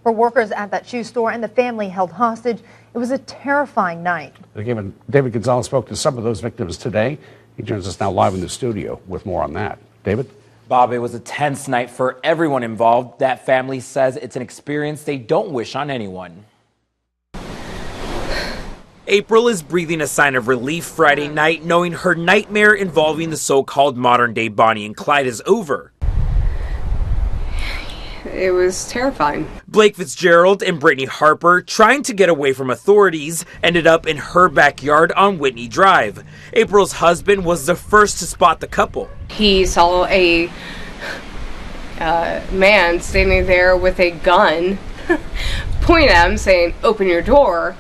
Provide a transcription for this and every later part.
for workers at that shoe store and the family held hostage. It was a terrifying night. David Gonzalez spoke to some of those victims today. He joins us now live in the studio with more on that. David? Bob, it was a tense night for everyone involved. That family says it's an experience they don't wish on anyone. April is breathing a sign of relief Friday night, knowing her nightmare involving the so-called modern-day Bonnie and Clyde is over. It was terrifying. Blake Fitzgerald and Brittany Harper, trying to get away from authorities, ended up in her backyard on Whitney Drive. April's husband was the first to spot the couple. He saw a man standing there with a gun, point at him saying, "Open your door."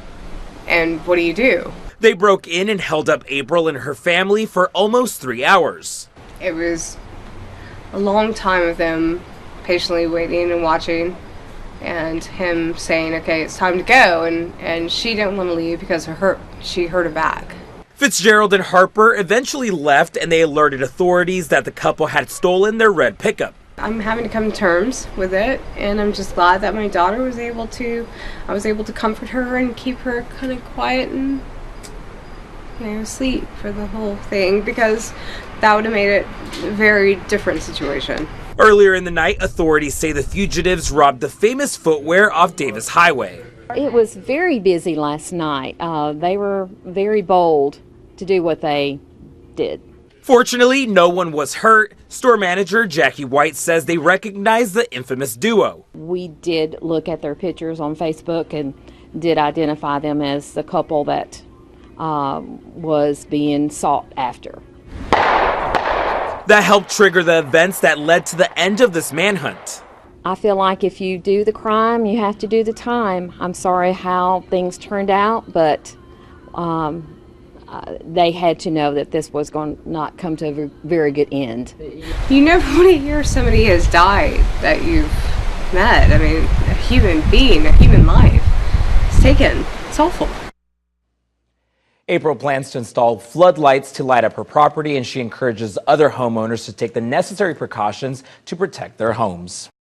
And what do? They broke in and held up April and her family for almost 3 hours. It was a long time of them patiently waiting and watching, and him saying, "Okay, it's time to go," and she didn't want to leave because she hurt her back. Fitzgerald and Harper eventually left, and they alerted authorities that the couple had stolen their red pickup. I'm having to come to terms with it, and I'm just glad that my daughter was able to comfort her and keep her kind of quiet and, sleep for the whole thing, because that would have made it a very different situation. Earlier in the night, authorities say the fugitives robbed the famous footwear off Davis Highway. It was very busy last night. They were very bold to do what they did. Fortunately, no one was hurt. Store manager Jackie White says they recognize the infamous duo. We did look at their pictures on Facebook and did identify them as the couple that was being sought after. That helped trigger the events that led to the end of this manhunt. I feel like if you do the crime, you have to do the time. I'm sorry how things turned out, but they had to know that this was going to not come to a very good end. You never want to hear somebody has died that you've met. I mean, a human being, a human life. It's taken. It's awful. April plans to install floodlights to light up her property, and she encourages other homeowners to take the necessary precautions to protect their homes.